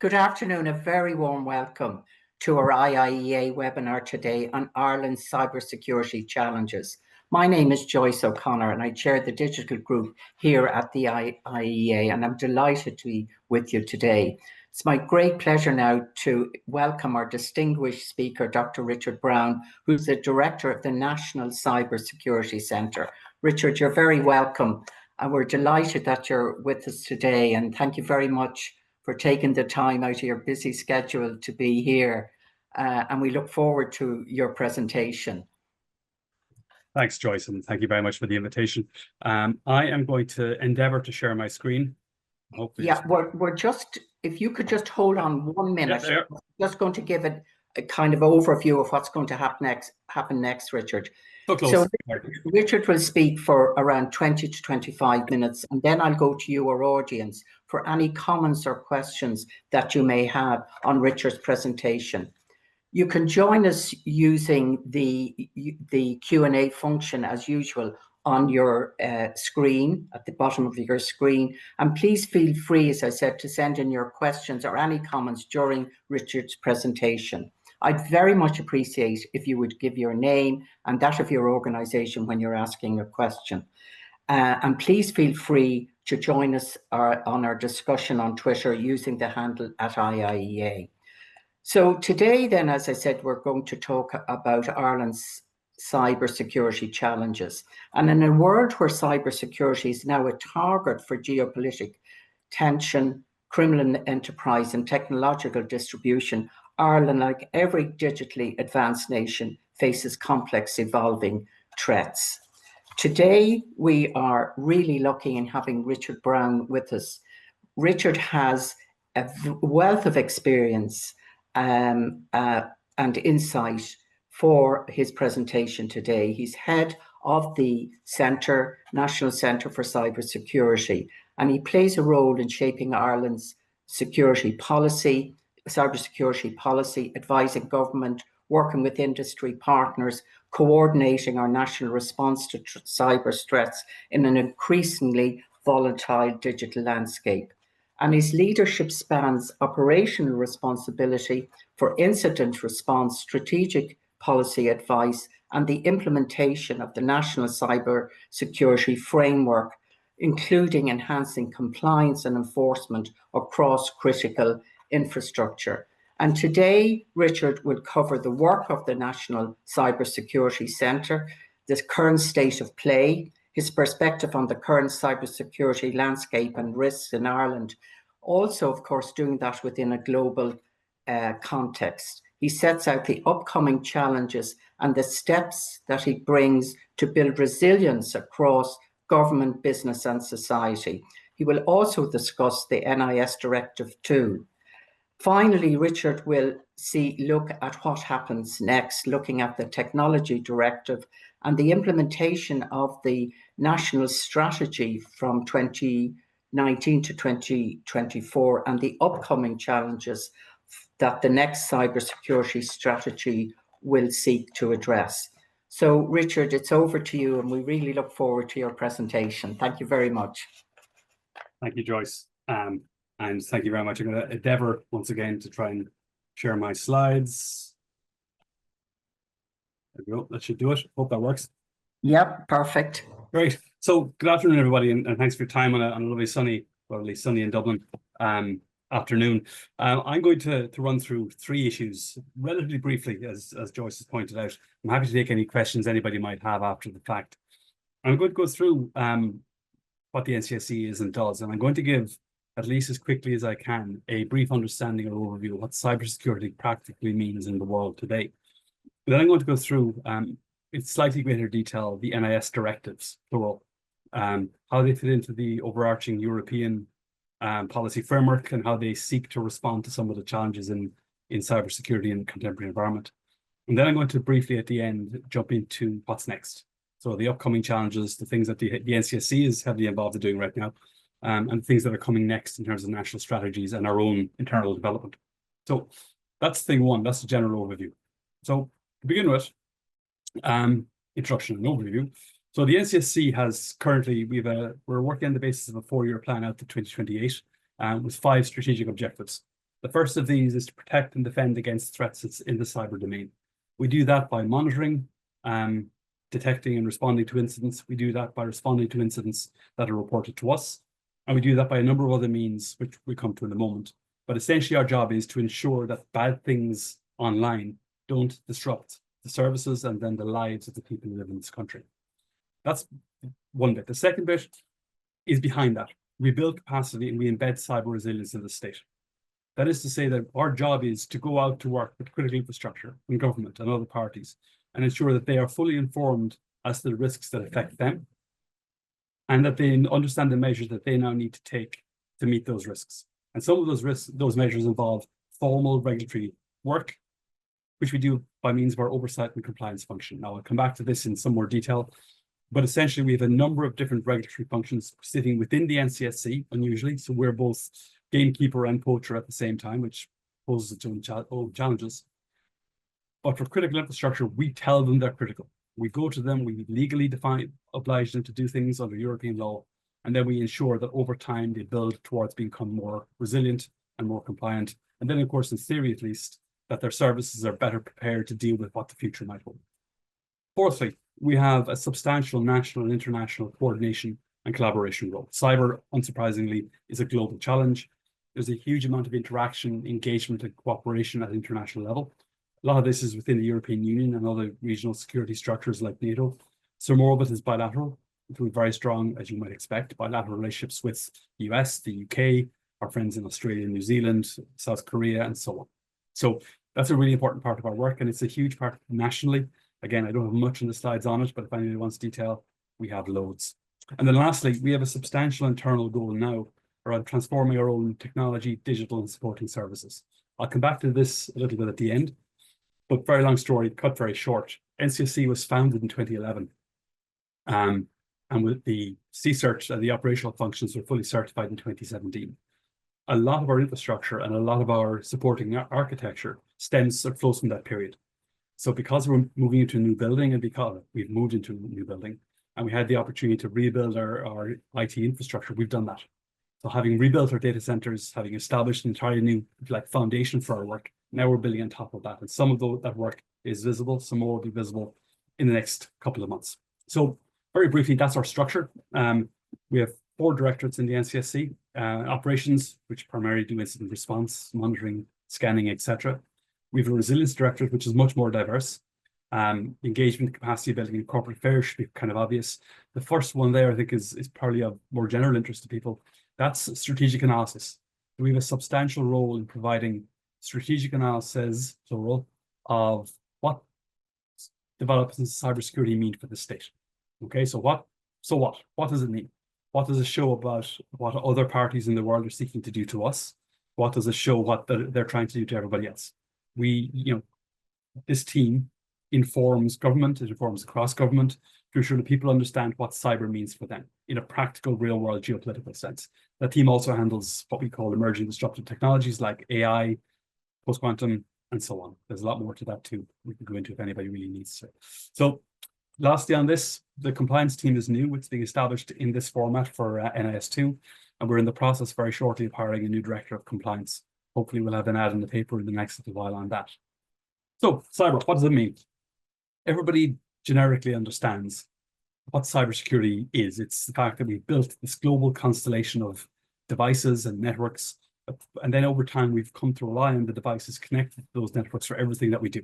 Good afternoon, a very warm welcome to our IIEA webinar today on Ireland's cybersecurity challenges. My name is Joyce O'Connor and I chair the digital group here at the IIEA, and I'm delighted to be with you today. It's my great pleasure now to welcome our distinguished speaker, Dr. Richard Brown, who's the Director of the National Cybersecurity Centre. Richard, you're very welcome, and we're delighted that you're with us today, and thank you very much for taking the time out of your busy schedule to be here. And we look forward to your presentation. Thanks, Joyce, and thank you very much for the invitation. I am going to endeavour to share my screen. Hopefully we're just, if you could just hold on 1 minute, yeah, I'm just going to give it a kind of overview of what's going to happen next, Richard. So Richard will speak for around 20 to 25 minutes, and then I'll go to you, our audience, for any comments or questions that you may have on Richard's presentation. You can join us using the Q&A function as usual on your screen, at the bottom of your screen. And please feel free, as I said, to send in your questions or any comments during Richard's presentation. I'd very much appreciate if you would give your name and that of your organization when you're asking a question. And please feel free to join us on our discussion on Twitter using the handle @IIEA. So today then, as I said, we're going to talk about Ireland's cybersecurity challenges. And in a world where cybersecurity is now a target for geopolitical tension, criminal enterprise and technological distribution, Ireland, like every digitally advanced nation, faces complex evolving threats. Today, we are really lucky in having Richard Brown with us. Richard has a wealth of experience and insight for his presentation today. He's head of the National Centre for Cybersecurity, and he plays a role in shaping Ireland's cybersecurity policy, advising government, working with industry partners, coordinating our national response to cyber threats in an increasingly volatile digital landscape. And his leadership spans operational responsibility for incident response, strategic policy advice, and the implementation of the National Cybersecurity Framework, including enhancing compliance and enforcement across critical infrastructure. And today, Richard will cover the work of the National Cybersecurity Centre, the current state of play, his perspective on the current cybersecurity landscape and risks in Ireland. Also, of course, doing that within a global context. He sets out the upcoming challenges and the steps that he brings to build resilience across government, business and society. He will also discuss the NIS Directive too. Finally, Richard will look at what happens next, looking at the Technology Directive and the implementation of the national strategy from 2019 to 2024 and the upcoming challenges that the next cybersecurity strategy will seek to address. So, Richard, it's over to you, and we really look forward to your presentation. Thank you very much. Thank you, Joyce. And thank you very much. I'm going to endeavour once again to try and share my slides. There we go. That should do it. Hope that works. Yep, perfect. Great. So good afternoon, everybody, and thanks for your time on a lovely sunny, or at least sunny in Dublin afternoon. I'm going to run through three issues relatively briefly, as Joyce has pointed out. I'm happy to take any questions anybody might have after the fact. I'm going to go through what the NCSC is and does, and I'm going to give, at least as quickly as I can, a brief understanding or overview of what cybersecurity practically means in the world today. Then I'm going to go through, in slightly greater detail, the NIS directives, plural, how they fit into the overarching European policy framework and how they seek to respond to some of the challenges in cybersecurity in the contemporary environment. And then I'm going to briefly at the end jump into what's next. So the upcoming challenges, the things that the NCSC is heavily involved in doing right now, and things that are coming next in terms of national strategies and our own internal development. So that's thing one, that's the general overview. So to begin with, introduction and overview. So the NCSC has currently, we're working on the basis of a 4-year plan out to 2028 with 5 strategic objectives. The first of these is to protect and defend against threats in the cyber domain. We do that by monitoring, detecting and responding to incidents. We do that by responding to incidents that are reported to us. And we do that by a number of other means, which we come to in a moment. But essentially, our job is to ensure that bad things online don't disrupt the services and then the lives of the people who live in this country. That's one bit. The second bit is behind that. We build capacity and we embed cyber resilience in the state. That is to say that our job is to go out to work with critical infrastructure and government and other parties and ensure that they are fully informed as to the risks that affect them and that they understand the measures that they now need to take to meet those risks. And some of those measures involve formal regulatory work, which we do by means of our oversight and compliance function. Now, I'll come back to this in some more detail, but essentially we have a number of different regulatory functions sitting within the NCSC, unusually. So we're both gamekeeper and poacher at the same time, which poses its own challenges. But for critical infrastructure, we tell them they're critical. We go to them, we legally oblige them to do things under European law, and then we ensure that over time they build towards becoming more resilient and more compliant. And then, of course, in theory at least, that their services are better prepared to deal with what the future might hold. Fourthly, we have a substantial national and international coordination and collaboration role. Cyber, unsurprisingly, is a global challenge. There's a huge amount of interaction, engagement, and cooperation at international level. A lot of this is within the European Union and other regional security structures like NATO. So more of it is bilateral, with very strong, as you might expect, bilateral relationships with the US, the UK, our friends in Australia, New Zealand, South Korea, and so on. So that's a really important part of our work, and it's a huge part nationally. Again, I don't have much in the slides on it, but if anybody wants detail, we have loads. And then lastly, we have a substantial internal goal now around transforming our own technology, digital, and supporting services. I'll come back to this a little bit at the end, but very long story, cut very short. NCSC was founded in 2011. And with the CCERT and the operational functions were fully certified in 2017. A lot of our infrastructure and a lot of our supporting architecture stems or flows from that period. So because we're moving into a new building and because we've moved into a new building and we had the opportunity to rebuild our IT infrastructure, we've done that. So having rebuilt our data centers, having established an entirely new foundation for our work, now we're building on top of that. And some of that work is visible, some more will be visible in the next couple of months. So very briefly, that's our structure. We have 4 directorates in the NCSC, operations, which primarily do incident response, monitoring, scanning, etc. We have a resilience directorate, which is much more diverse. Engagement, capacity building, and corporate affairs should be kind of obvious. The first one there, I think, is probably of more general interest to people. That's strategic analysis. We have a substantial role in providing strategic analysis, plural, of what developments in cybersecurity mean for the state. Okay, so what does it mean? What does it show about what other parties in the world are seeking to do to us? What does it show what they're trying to do to everybody else? This team informs government, it informs across government to ensure that people understand what cyber means for them in a practical, real-world geopolitical sense. That team also handles what we call emerging disruptive technologies like AI, post-quantum, and so on. There's a lot more to that too. We can go into if anybody really needs to. So lastly on this, the compliance team is new. It's being established in this format for NIS2, and we're in the process very shortly of hiring a new director of compliance. Hopefully we'll have an ad in the paper in the next little while on that. So cyber, what does it mean? Everybody generically understands what cybersecurity is. It's the fact that we've built this global constellation of devices and networks, and then over time we've come to rely on the devices connected to those networks for everything that we do,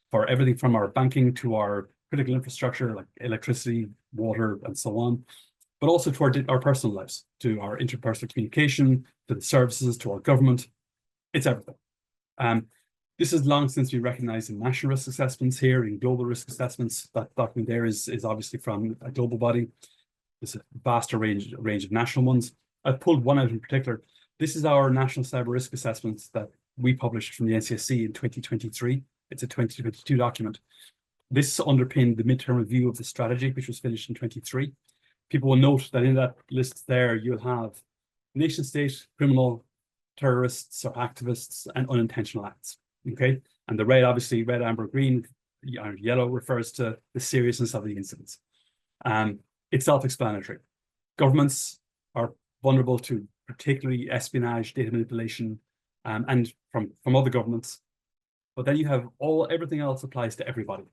for everything from our banking to our critical infrastructure like electricity, water, and so on, but also to our personal lives, to our interpersonal communication, to the services, to our government. It's everything. This is long since we recognized in national risk assessments here, in global risk assessments. That document there is obviously from a global body. There's a vaster range of national ones. I've pulled one out in particular. This is our national cyber risk assessments that we published from the NCSC in 2023. It's a 2022 document. This underpinned the midterm review of the strategy, which was finished in 23. People will note that in that list there, you'll have nation state, criminal, terrorists or activists, and unintentional acts. Okay, and the red, obviously, red, amber, green, yellow refers to the seriousness of the incidents. It's self-explanatory. Governments are vulnerable to particularly espionage, data manipulation, and from other governments. But then you have everything else applies to everybody.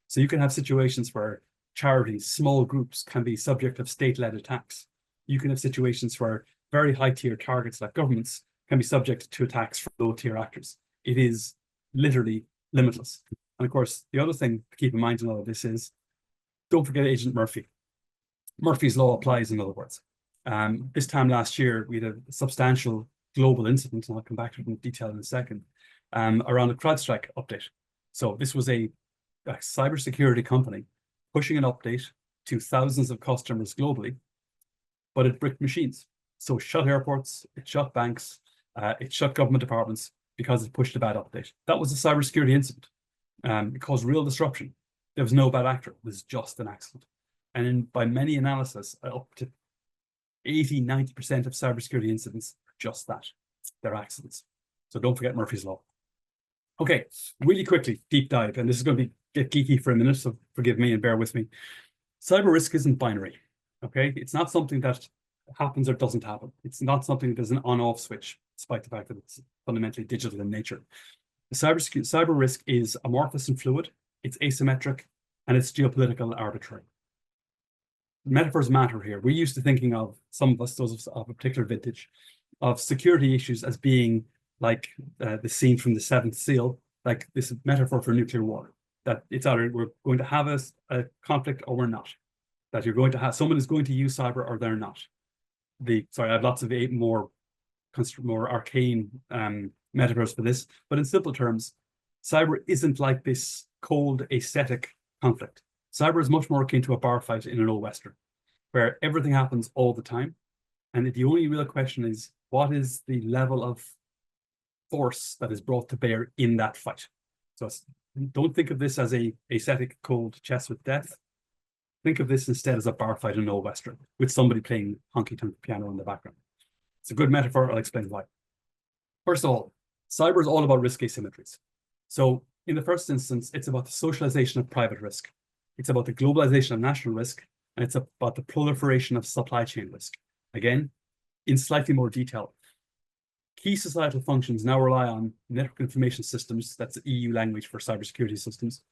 So you can have situations where charities, small groups can be subject of state-led attacks. You can have situations where very high-tier targets like governments can be subject to attacks from low-tier actors. It is literally limitless. And of course, the other thing to keep in mind in all of this is, don't forget Agent Murphy. Murphy's Law applies, in other words. This time last year, we had a substantial global incident, and I'll come back to it in detail in a second, around a CrowdStrike update. So this was a cybersecurity company pushing an update to thousands of customers globally, but it bricked machines. So it shut airports, it shut banks, it shut government departments because it pushed a bad update. That was a cybersecurity incident. It caused real disruption. There was no bad actor. It was just an accident. And by many analysis, up to 80–90% of cybersecurity incidents are just that. They're accidents. So don't forget Murphy's Law. Okay, really quickly, deep dive, and this is going to get geeky for a minute, so forgive me and bear with me. Cyber risk isn't binary, okay? It's not something that happens or doesn't happen. It's not something that there's an on-off switch, despite the fact that it's fundamentally digital in nature. Cyber risk is amorphous and fluid, it's asymmetric, and it's geopolitical and arbitrary. Metaphors matter here. We're used to thinking of, some of us, those of a particular vintage, of security issues as being like the scene from The Seventh Seal, like this metaphor for nuclear war, that it's either we're going to have a conflict or we're not, that you're going to have, someone is going to use cyber or they're not. Sorry, I have lots of more arcane metaphors for this, but in simple terms, cyber isn't like this cold, ascetic conflict. Cyber is much more akin to a bar fight in an old Western, where everything happens all the time. And the only real question is, what is the level of force that is brought to bear in that fight? So don't think of this as a ascetic, cold chess with death. Think of this instead as a bar fight in an old Western, with somebody playing honky-tonk piano in the background. It's a good metaphor. I'll explain why. First of all, cyber is all about risk asymmetries. So in the first instance, it's about the socialization of private risk. It's about the globalization of national risk, and it's about the proliferation of supply chain risk. Again, in slightly more detail, key societal functions now rely on network information systems, that's the EU language for cybersecurity systems,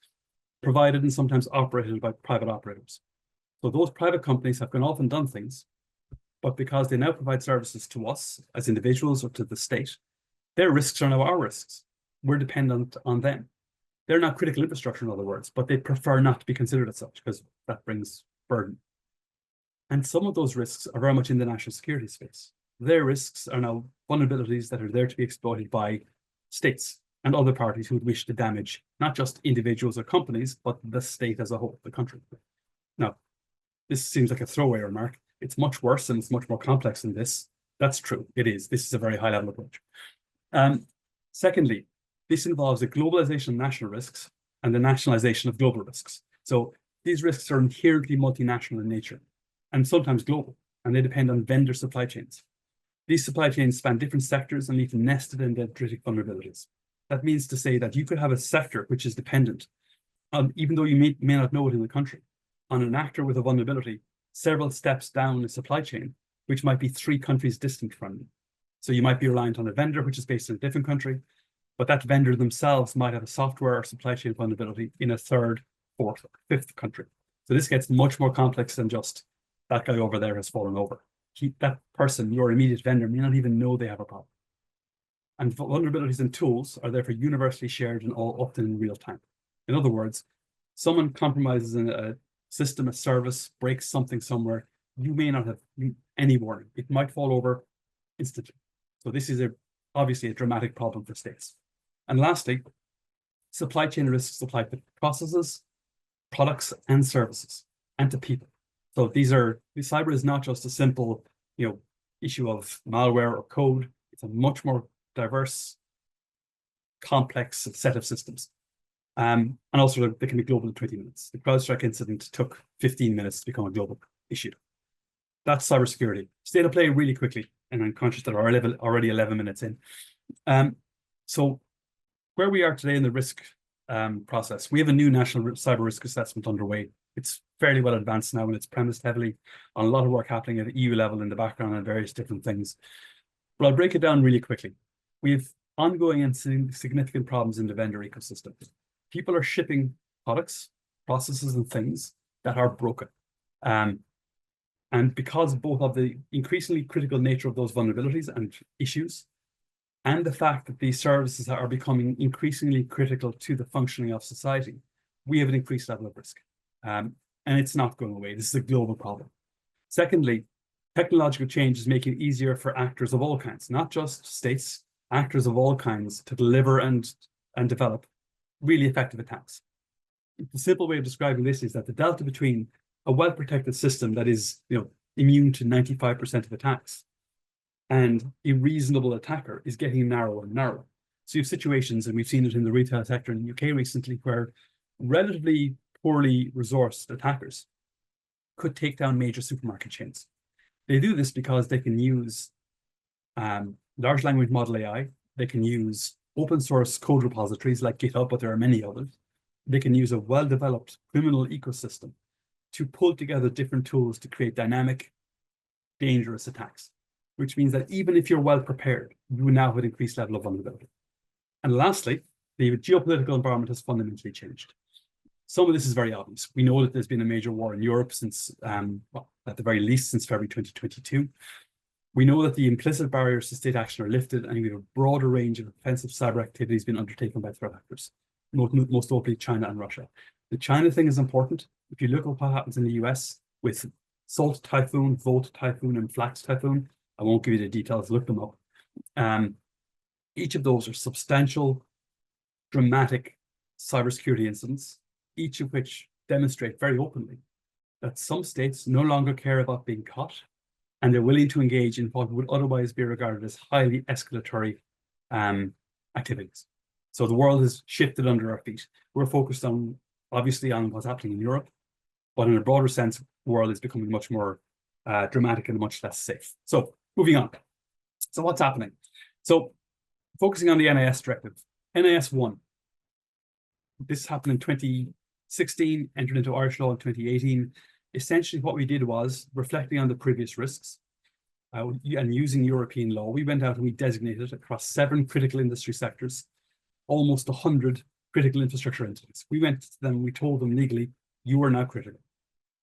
provided and sometimes operated by private operators. So those private companies have gone off and done things, but because they now provide services to us as individuals or to the state, their risks are now our risks. We're dependent on them. They're not critical infrastructure, in other words, but they prefer not to be considered as such because that brings burden. And some of those risks are very much in the national security space. Their risks are now vulnerabilities that are there to be exploited by states and other parties who would wish to damage not just individuals or companies, but the state as a whole, the country. Now, this seems like a throwaway remark. It's much worse and it's much more complex than this. That's true, it is. This is a very high-level approach. Secondly, this involves the globalization of national risks and the nationalization of global risks. So these risks are inherently multinational in nature and sometimes global, and they depend on vendor supply chains. These supply chains span different sectors and leave nested and dendritic vulnerabilities. That means to say that you could have a sector which is dependent on, even though you may not know it in the country, on an actor with a vulnerability several steps down a supply chain, which might be 3 countries distant from you. So you might be reliant on a vendor which is based in a different country, but that vendor themselves might have a software or supply chain vulnerability in a 3rd, 4th, or 5th country. So this gets much more complex than just that guy over there has fallen over. That person, your immediate vendor, may not even know they have a problem. And vulnerabilities and tools are therefore universally shared and all often in real time. In other words, someone compromises a system, a service, breaks something somewhere, you may not have any warning. It might fall over instantly. So this is obviously a dramatic problem for states. And lastly, supply chain risks apply to processes, products, and services, and to people. So cyber is not just a simple, issue of malware or code. It's a much more diverse, complex set of systems. And also they can be global in 20 minutes. The CrowdStrike incident took 15 minutes to become a global issue. That's cybersecurity. State of play really quickly, and I'm conscious that we're already 11 minutes in. So where we are today in the risk process, we have a new national cyber risk assessment underway. It's fairly well advanced now, and it's premised heavily on a lot of work happening at the EU level in the background and various different things. But I'll break it down really quickly. We've ongoing and significant problems in the vendor ecosystem. People are shipping products, processes, and things that are broken. And because both of the increasingly critical nature of those vulnerabilities and issues, and the fact that these services are becoming increasingly critical to the functioning of society, we have an increased level of risk. And it's not going away. This is a global problem. Secondly, technological change is making it easier for actors of all kinds, not just states, actors of all kinds, to deliver and develop really effective attacks. The simple way of describing this is that the delta between a well-protected system that is, immune to 95% of attacks and a reasonable attacker is getting narrower and narrower. So you have situations, and we've seen it in the retail sector in the UK recently, where relatively poorly resourced attackers could take down major supermarket chains. They do this because they can use large language model AI. They can use open source code repositories like GitHub, but there are many others. They can use a well-developed criminal ecosystem to pull together different tools to create dynamic, dangerous attacks, which means that even if you're well prepared, you now have an increased level of vulnerability. And lastly, the geopolitical environment has fundamentally changed. Some of this is very obvious. We know that there's been a major war in Europe since, at the very least, since February 2022. We know that the implicit barriers to state action are lifted, and we have a broader range of offensive cyber activities being undertaken by threat actors, most notably China and Russia. The China thing is important. If you look at what happens in the US with Salt Typhoon, Volt Typhoon, and Flax Typhoon, I won't give you the details, look them up. Each of those are substantial, dramatic cybersecurity incidents, each of which demonstrate very openly that some states no longer care about being caught, and they're willing to engage in what would otherwise be regarded as highly escalatory activities. So the world has shifted under our feet. We're focused on, obviously, on what's happening in Europe, but in a broader sense, the world is becoming much more dramatic and much less safe. So moving on. So what's happening? So focusing on the NIS directive, NIS 1. This happened in 2016, entered into Irish law in 2018. Essentially, what we did was, reflecting on the previous risks and using European law, we went out and we designated across 7 critical industry sectors, almost 100 critical infrastructure entities. We went to them, we told them legally, you are now critical.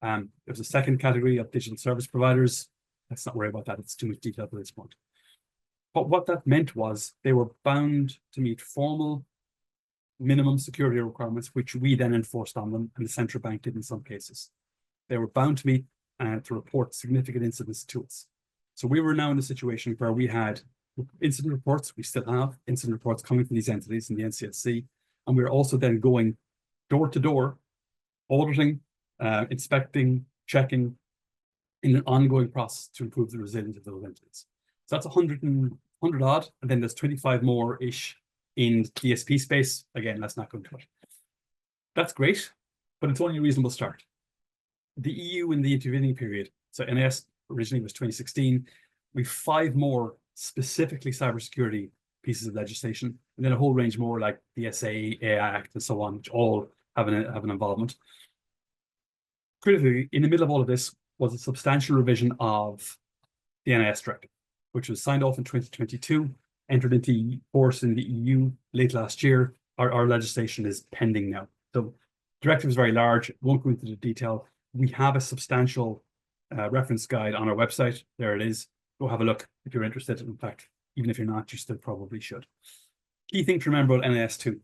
There's a second category of digital service providers. Let's not worry about that. It's too much detail at this point. But what that meant was they were bound to meet formal minimum security requirements, which we then enforced on them, and the central bank did in some cases. They were bound to meet to report significant incidents to us. So we were now in a situation where we had incident reports, we still have incident reports coming from these entities in the NCSC, and we're also then going door to door, auditing, inspecting, checking in an ongoing process to improve the resilience of those entities. So that's 100 odd, and then there's 25 more-ish in DSP space. Again, let's not go into it. That's great, but it's only a reasonable start. The EU in the intervening period, so NIS originally was 2016, we've 5 more specifically cybersecurity pieces of legislation, and then a whole range more like the SA, AI Act, and so on, which all have an involvement. Critically, in the middle of all of this was a substantial revision of the NIS directive, which was signed off in 2022, entered into force in the EU late last year. Our legislation is pending now. So the directive is very large, won't go into the detail. We have a substantial reference guide on our website. There it is. Go have a look if you're interested. In fact, even if you're not, you still probably should. Key thing to remember about NIS 2,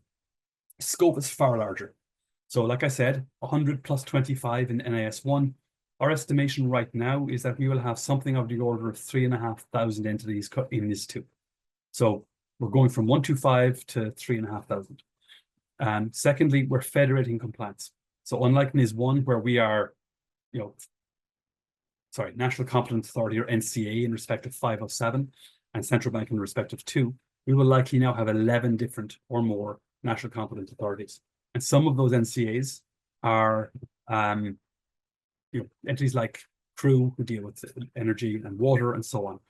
scope is far larger. So like I said, 100 plus 25 in NIS 1. Our estimation right now is that we will have something of the order of 3,500 entities in NIS 2. So we're going from 125 to 3,500. Secondly, we're federating compliance. So unlike NIS 1, where we are, National Competent Authority, or NCA, in respect of 507, and Central Bank in respect of 2, we will likely now have 11 different or more national competent authorities. And some of those NCAs are entities like CRU, who deal with energy and water and so on.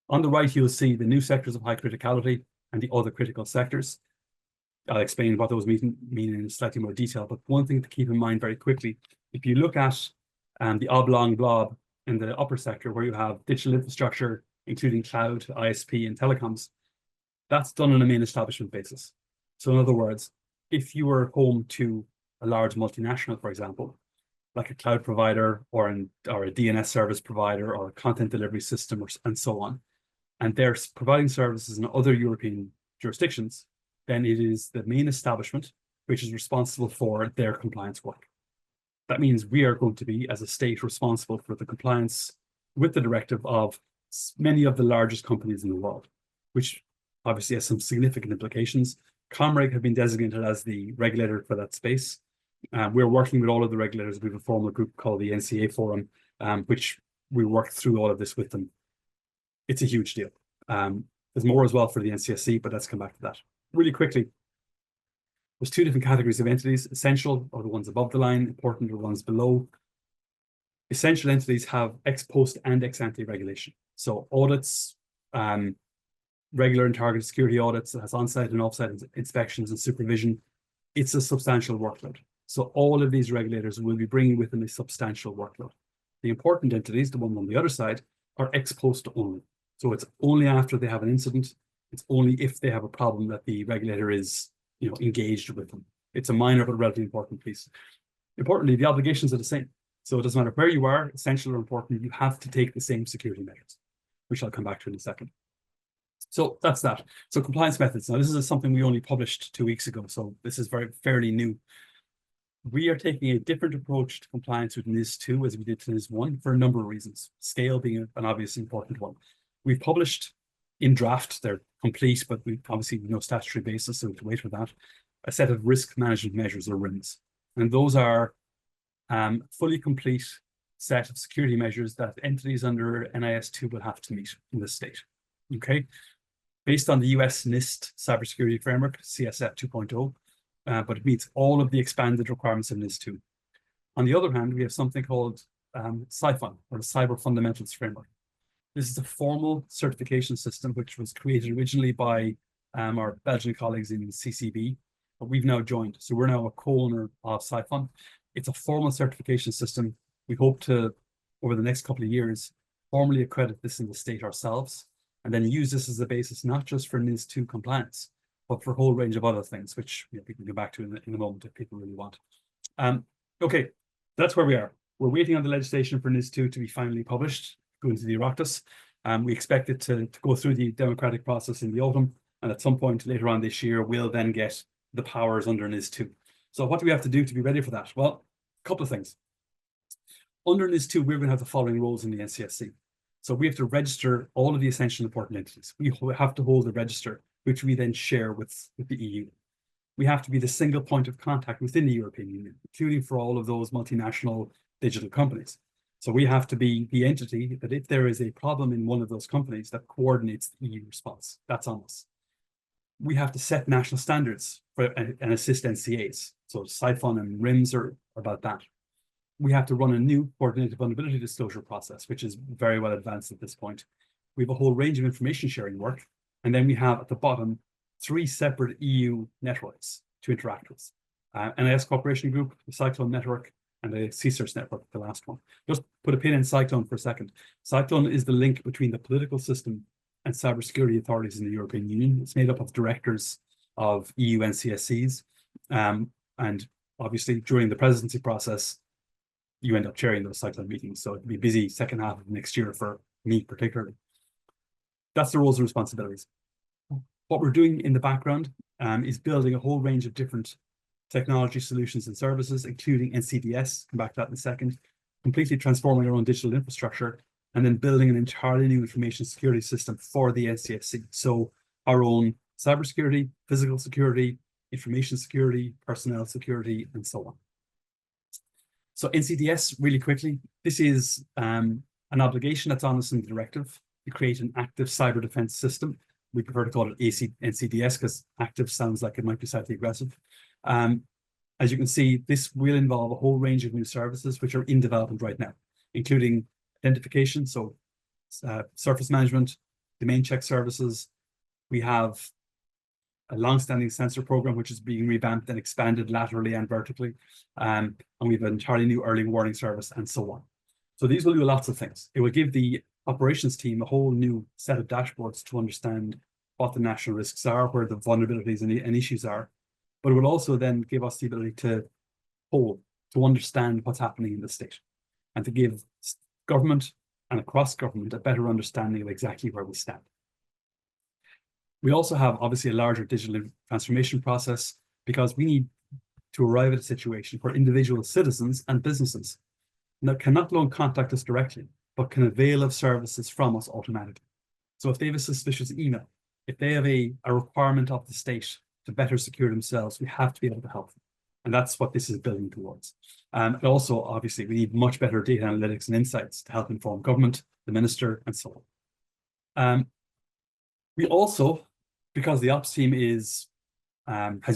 On the right, you'll see the new sectors of high criticality and the other critical sectors. I'll explain what those mean in slightly more detail, but one thing to keep in mind very quickly, if you look at the oblong blob in the upper sector where you have digital infrastructure, including cloud, ISP, and telecoms, That's done on a main establishment basis. So in other words, if you were home to a large multinational, for example, like a cloud provider or a DNS service provider or a content delivery system and so on, and they're providing services in other European jurisdictions, then it is the main establishment which is responsible for their compliance work. That means we are going to be, as a state, responsible for the compliance with the directive of many of the largest companies in the world, which obviously has some significant implications. Comreg have been designated as the regulator for that space. We're working with all of the regulators. We have a formal group called the NCA Forum, which we work through all of this with them. It's a huge deal. There's more as well for the NCSC, but let's come back to that. Really quickly, there's two different categories of entities. Essential are the ones above the line, important are the ones below. Essential entities have ex post and ex ante regulation. So audits, regular and targeted security audits, it has on-site and off-site inspections and supervision. It's a substantial workload. So all of these regulators will be bringing with them a substantial workload. The important entities, the one on the other side, are ex post only. So it's only after they have an incident, it's only if they have a problem that the regulator is, engaged with them. It's a minor but relatively important piece. Importantly, the obligations are the same. So it doesn't matter where you are, essential or important, you have to take the same security measures, which I'll come back to in a second. So that's that. So compliance methods. Now, this is something we only published 2 weeks ago, so this is fairly new. We are taking a different approach to compliance with NIS2 as we did to NIS1 for a number of reasons, scale being an obvious important one. We've published in draft, they're complete, but we obviously no statutory basis, so we have to wait for that, a set of risk management measures, or RIMs. And those are fully complete set of security measures that entities under NIS2 will have to meet in this state. Okay, based on the US NIST Cybersecurity Framework, CSF 2.0, but it meets all of the expanded requirements of NIS2. On the other hand, we have something called CYFUN, or the Cyber Fundamentals Framework. This is a formal certification system which was created originally by our Belgian colleagues in CCB, but we've now joined. So we're now a co-owner of CYFUN. It's a formal certification system. We hope to, over the next couple of years, formally accredit this in the state ourselves, and then use this as a basis, not just for NIS2 compliance, but for a whole range of other things, which we can go back to in a moment if people really want. Okay, that's where we are. We're waiting on the legislation for NIS2 to be finally published, going to the Oireachtas. We expect it to go through the democratic process in the autumn, and at some point later on this year, we'll then get the powers under NIS2. So what do we have to do to be ready for that? Well, a couple of things. Under NIS2, we're going to have the following roles in the NCSC. So we have to register all of the essential important entities. We have to hold a register, which we then share with the EU. We have to be the single point of contact within the European Union, including for all of those multinational digital companies. So we have to be the entity that if there is a problem in one of those companies that coordinates the EU response. That's on us. We have to set national standards for and assist NCAs. So CYFUN and RIMs are about that. We have to run a new coordinated vulnerability disclosure process, which is very well advanced at this point. We have a whole range of information sharing work. And then we have at the bottom 3 separate EU networks to interact with. NIS Cooperation Group, the Cyclone Network, and the CSIRS network, the last one. Just put a pin in Cyclone for a second. Cyclone is the link between the political system and cybersecurity authorities in the European Union. It's made up of directors of EU NCSCs. And obviously, during the presidency process, you end up chairing those Cyclone meetings. So it'll be a busy second half of next year for me particularly. That's the roles and responsibilities. What we're doing in the background is building a whole range of different technology solutions and services, including NCDS, come back to that in a second, completely transforming our own digital infrastructure, and then building an entirely new information security system for the NCSC. So our own cybersecurity, physical security, information security, personnel security, and so on. So NCDS, really quickly, this is an obligation that's on us in the directive to create an active cyber defense system. We prefer to call it NCDS because active sounds like it might be slightly aggressive. As you can see, this will involve a whole range of new services which are in development right now, including identification, so surface management, domain check services. We have a long-standing sensor program which is being revamped and expanded laterally and vertically, and we have an entirely new early warning service and so on. So these will do lots of things. It will give the operations team a whole new set of dashboards to understand what the national risks are, where the vulnerabilities and issues are, but it will also then give us the ability to understand what's happening in the state and to give government and across government a better understanding of exactly where we stand. We also have obviously a larger digital transformation process because we need to arrive at a situation where individual citizens and businesses can not alone contact us directly, but can avail of services from us automatically. So if they have a suspicious email, if they have a requirement of the state to better secure themselves, we have to be able to help them. And that's what this is building towards. And also, obviously, we need much better data analytics and insights to help inform government, the minister, and so on. We also, because the ops team has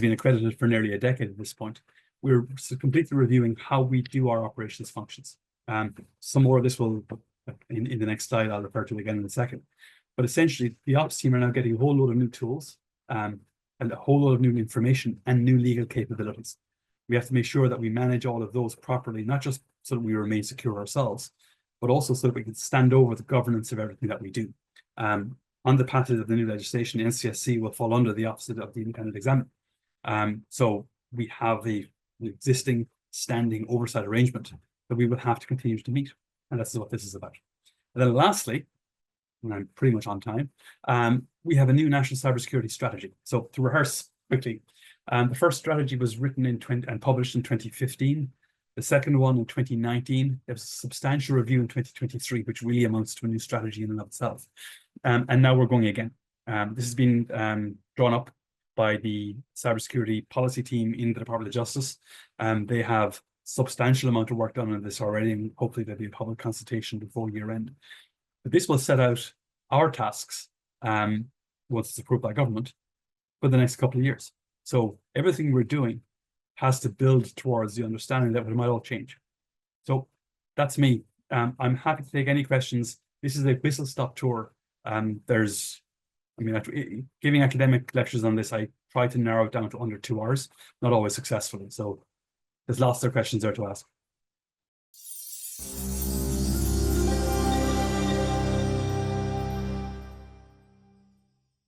been accredited for nearly a decade at this point, we're completely reviewing how we do our operations functions. Some more of this will, in the next slide, I'll refer to again in a second. But essentially, the ops team are now getting a whole load of new tools and a whole lot of new information and new legal capabilities. We have to make sure that we manage all of those properly, not just so that we remain secure ourselves, but also so that we can stand over the governance of everything that we do. On the passage of the new legislation, NCSC will fall under the opposite of the independent examiner. So we have an existing standing oversight arrangement that we will have to continue to meet. And that's what this is about. And then lastly, and I'm pretty much on time, we have a new national cybersecurity strategy. So to rehearse quickly, the first strategy was written and published in 2015. The second one in 2019. There was a substantial review in 2023, which really amounts to a new strategy in and of itself. And now we're going again. This has been drawn up by the cybersecurity policy team in the Department of Justice. They have substantial amount of work done on this already, and hopefully there'll be a public consultation before year end. But this will set out our tasks, once it's approved by government, for the next couple of years. So everything we're doing has to build towards the understanding that it might all change. So that's me. I'm happy to take any questions. This is a whistle-stop tour. Giving academic lectures on this, I try to narrow it down to under 2 hours, not always successfully. So there's lots of questions there to ask.